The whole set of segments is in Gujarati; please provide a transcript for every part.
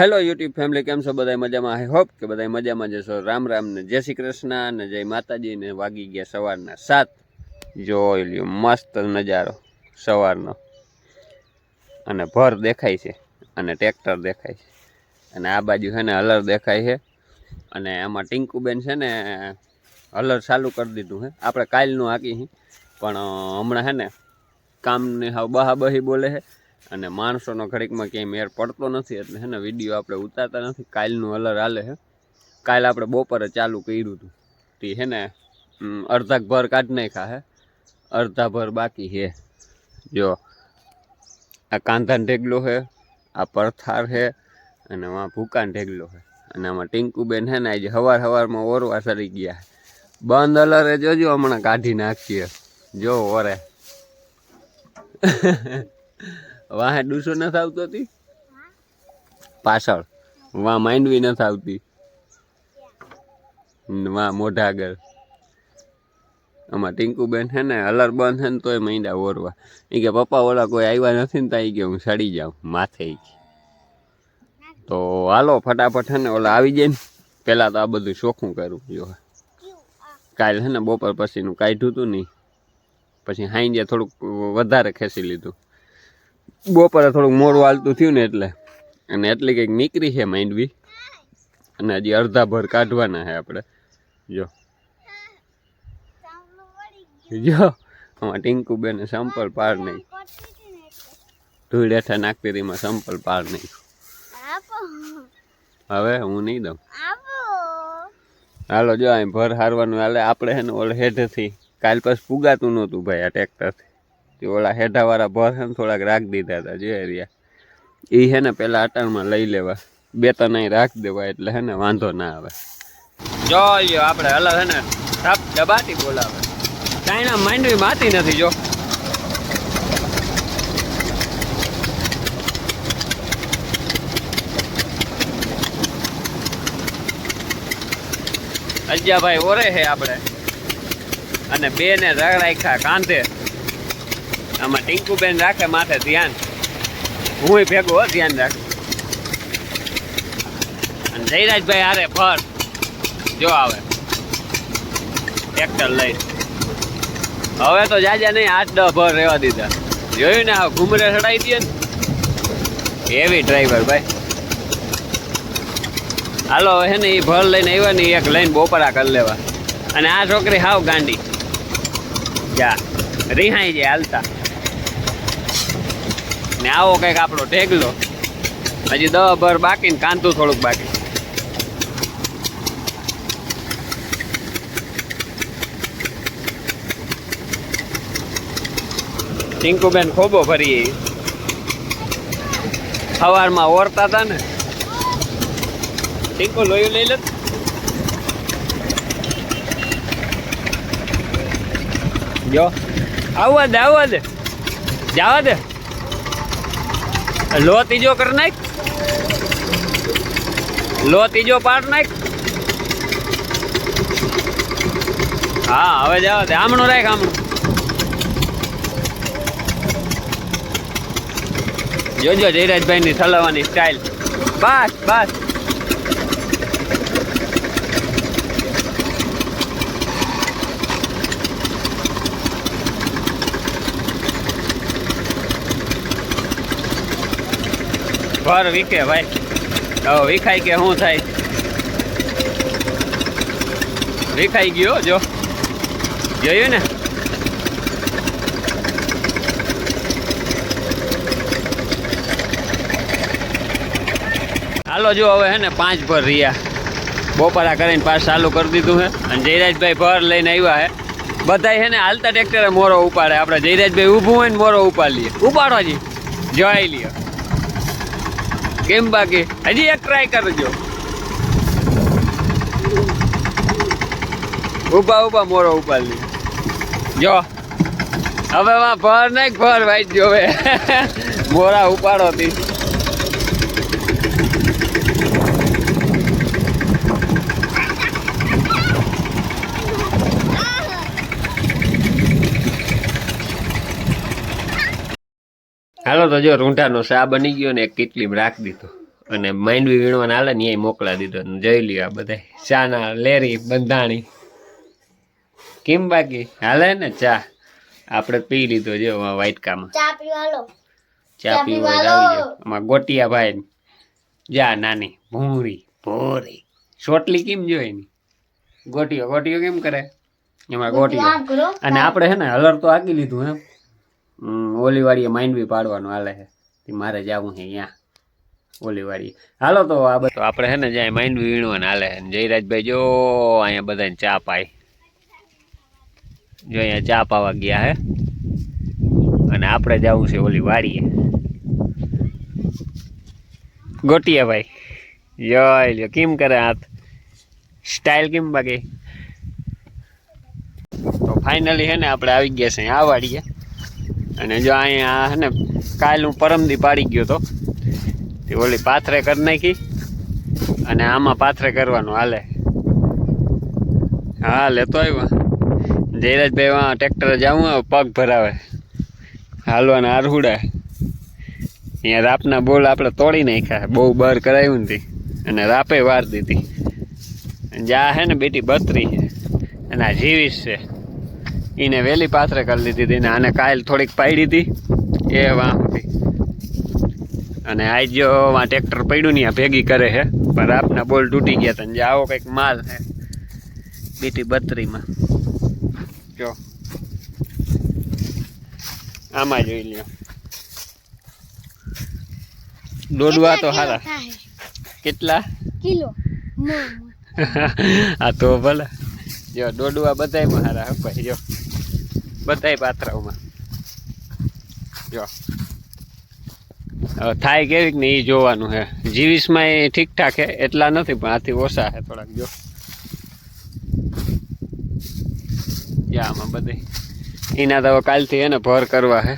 હેલો યુટ્યુબ ફેમિલી, કેમ છો બધા? મજામાં? આઈ હોપ કે બધા મજામાં જશો. રામ રામ ને જય શ્રી કૃષ્ણ ને જય માતાજી ને. વાગી ગયા સવારના 7. જોઈ લ્યો મસ્ત નજારો સવારનો, અને ભર દેખાય છે અને ટ્રેક્ટર દેખાય છે, અને આ બાજુ છે ને હલર દેખાય છે. અને આમાં ટીંકુબેન છે ને હલર ચાલુ કરી દીધું છે. આપણે કાલનું હાકી છે, પણ હમણાં છે ને કામની હાવ બહાબહી બોલે છે, અને માણસોનો ઘડીકમાં ક્યાંય મેર પડતો નથી, એટલે છે ને વિડીયો આપણે ઉતારતા નથી. કાલનું હલર હાલે છે. કાલ આપણે બપોરે ચાલુ કર્યું હતું તે છે ને અડધાક ભર કાઢી નાખ્યા છે, અડધા ભર બાકી છે. જો આ કાંધાન ઢેગલો છે, આ પરથાર છે, અને આમાં ભૂકાન ઢેગલો છે. અને આમાં ટીંકુબેન છે ને આજે સવારમાં ઓરવા સરી ગયા. બંધ હલરે જોજો હમણાં કાઢી નાખીએ. જો ઓરે વાહે ડૂસો નથી આવતો હતી પાછળ, વાહ માંડવી નથી આવતી, વાહ મોઢા આગળ. આમાં ટીંકુબેન છે ને હલર બંધ છે ને તોય માંડ્યા ઓરવા. એ કે પપ્પા ઓલા કોઈ આવ્યા નથી ને ત્યાં કે હું સડી જાઉં માથે. તો હાલો ફટાફટ છે ને ઓલા આવી જાય ને પહેલાં તો આ બધું ચોખ્ખું કરું. જો કાલ છે ને બપોર પછીનું કાઢ્યું હતું નહીં, પછી હાઈજે થોડુંક વધારે ખેંચી લીધું. બપોરે થોડુંક મોડું હાલતું થયું ને એટલે, અને એટલી કંઈક નીકળી છે માંડવી, અને હજી અડધા ભર કાઢવાના છે આપણે. જો જો આમાં ટીંકુબેને સંપલ પાર નહીં, ધૂળ હેઠા નાખતી હતી, એમાં સંપલ પાર નહીં. હવે હું નહીં દઉં. હાલો જો અહીં ભર હારવાનું હાલે. આપણે છે ને ઓલા હેઠેથી કાલ પછી પુગાતું નહોતું ભાઈ આ ટ્રેક્ટરથી. ઓલા હેઠાવાળા ભર છે ને થોડાક રાખી દીધા હતા જે એરિયા, એ છે ને પેલા અટાણમાં લઈ લેવા, 2-3 અહીં રાખી દેવા, એટલે છે ને વાંધો ના આવે. જો આપણે હલર છે ને ટપ દબાટી બોલાવે, કાંઈ ના માંડવી માતી નથી. જો અજ્જાભાઈ ઓરે છે આપણે, અને 2 ને રાખ્યા કાંધે. આમાં ટીંકુબેન રાખે માથે ધ્યાન, હું ભેગો ધ્યાન રાખ. અને જયરાજભાઈ હારે ભર જો આવે ટ્રેક્ટર લઈ. હવે તો જાજા નહીં, 8-10 ભર રહેવા દીધા. જોયું ને ઘૂમરે ચડાવી દે ને, એવી ડ્રાઈવર ભાઈ. હાલો હે ને એ ભર લઈને આવ્યા ને એક લઈને બોપરા કરી લેવા. અને આ છોકરી હાવ ગાંડી, જા રિહાઈ જાય હાલતા. ને આવો કંઈક આપણો ઢેગલો, હજી 10 ભર બાકી ને કાંતું થોડુંક બાકી. ટીંકુબેન ખોબો ભરી સવારમાં ઓરતા હતા ને. ટીંકુ લોહી લઈ લે. જો આવવા દે જવા દે. લો ત્રીજો કર નાખ, લો ત્રીજો પાડ નાખ. હા હવે જવા દે. આમણું રાખ, આમણું. જોજો જયરાજભાઈ ની ઠલવવાની સ્ટાઇલ. બસ બસ. ભર વીકે ભાઈ, હવે વિખાય કે શું થાય? વિખાઈ ગયો. જો જોયું ને. હાલો જો હવે હે ને 5 ભર રહ્યા. બપોરા કરીને પાછું ચાલુ કરી દીધું છે, અને જયરાજભાઈ ભર લઈને આવ્યા છે. બધા છે ને હાલતા ટ્રેક્ટરે મોરો ઉપાડે. આપણે જયરાજભાઈ ઊભું હોય ને મોરો ઉપાડ લઈએ. ઉપાડો જી, જોઈ લઈએ કેમ. બાકી હજી એક ટ્રાય કરજો. ઊભા મોરો ઉપાડ લઈએ. જો હવે ભર નાખ, ભર વાઈટ જોવે. મોરા ઉપાડો તી. હાલો તો જો રૂંઢાનો શા બની ગયો ને એક કેટલીમાં રાખી દીધો. અને માંડવી વીણવાના હાલે ને એ મોકલા દીધો. જોઈ લ્યો આ બધા ચાના લેરી બંધાણી. કેમ બાકી હાલે ને ચા? આપણે પી લીધો જો વાટકામાં. ચા પીવા આવી જાવ. આમાં ગોટિયા ભાઈ જા નાની ભોરી સોટલી કેમ જોઈ ની ગોટીઓ કેમ કરે એમાં ગોટીઓ. અને આપણે છે ને હલર તો આકી લીધું એમ. ઓલી વાડીએ માંડવી પાડવાનું હાલે છે. મારે જવું છે અહીંયા ઓલી વાડીએ. હાલો તો આ બધું આપણે છે ને જ્યાં માંડવી વીણવાનું હાલે છે. જયરાજભાઈ જો અહીંયા બધાને ચા પાય. જો અહીંયા ચા પાવા ગયા હે અને આપણે જવું છે ઓલી વાડીએ. ગોટિયા ભાઈ જોઈ લ્યો કેમ કરે હાથ સ્ટાઇલ કેમ બાકી. તો ફાઇનલી છે ને આપણે આવી ગયા છે આ વાડીએ. અને જો અહીંયા છે ને કાલ હું પરમદી પાડી ગયો તો તે ઓલી પાથરે કરી નાખી અને આમાં પાથરે કરવાનું હાલે. હા લેતો આવ્યો જયરાજભાઈ વાં ટ્રેક્ટર જાવું પગ ભરાવે હાલવાના આરહુડા. અહીંયા રાપના બોલ આપણે તોડી નાખ્યા બહુ બર કરાવ્યું નથી અને રાપે વાર દીધી. જ્યાં છે ને બેટી 32 છે અને આ 20 છે એને વહેલી પાથરે કરી લીધી હતી. આને કાલ થોડીક પાડી હતી એ વાં હતી. અને આજ જો વાં ટ્રેક્ટર પડ્યું ને ભેગી કરે છે પણ રાપના બોલ તૂટી ગયા હતા. જે આવો કંઈક માલ છે બેટી 32માં. જો આમાં જોઈ લ્યો દોડવા તો હારા કેટલા કિલો આ તો ભલે જો દોડવા બધાયમાં હારા હપાય. જો બધાય પાથરાઓમાં જો હવે થાય કેવીક ને એ જોવાનું છે. 20માં એ ઠીકઠાક છે એટલા નથી પણ આથી ઓછા છે થોડાક. જો આમાં બધે એના તો કાલથી એને ભર કરવા છે.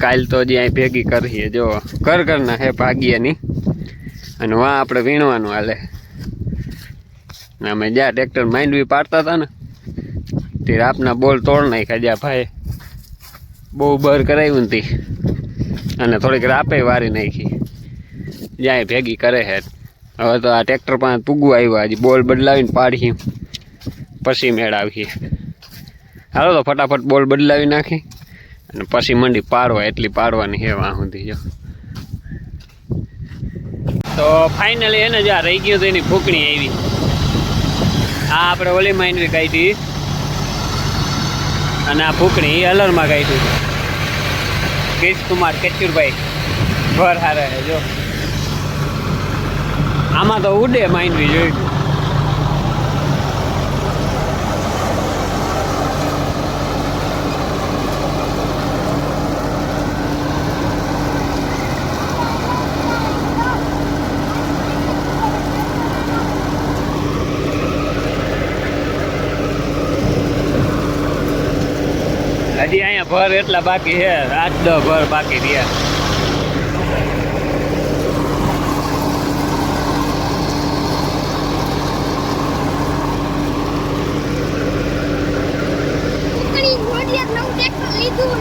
કાલ તો જે અહીં ભેગી કરીએ જો કરના હે ભાગીએની અને વાં આપણે વીણવાનું હાલે. અમે જ્યાં ટ્રેક્ટર માંડવી પાડતા હતા ને તે રાપના બોલ તોડ નાખ્યા. જ્યાં ભાઈ બહુ બર કરાવ્યું નથી અને થોડીક રાપે વારી નાખી. જ્યાં ભેગી કરે છે. હવે તો આ ટ્રેક્ટર પાસે પૂગવું આવ્યા હજી બોલ બદલાવીને પાડીએ પછી મેળાવીએ. હાલો તો ફટાફટ બોલ બદલાવી નાખી અને પછી મંડી પાડવા એટલી પાડવાની છે વાં સુધી. જો તો ફાઇનલી એને જ્યાં રહી ગયું તો એની ફૂંકણી આવી. આ આપણે ઓલી માંડવી કાઢી અને આ ફૂંકણી એ અલરમાં કાઢી. ક્રિશકુમાર કેચુરભાઈ ભર હારે છે. જો આમાં તો ઉડે માંડવી જોઈ. હજી અહીંયા ભર એટલા બાકી છે 8-10 ભર બાકી રહ્યા. નવું ટ્રેક્ટર લીધું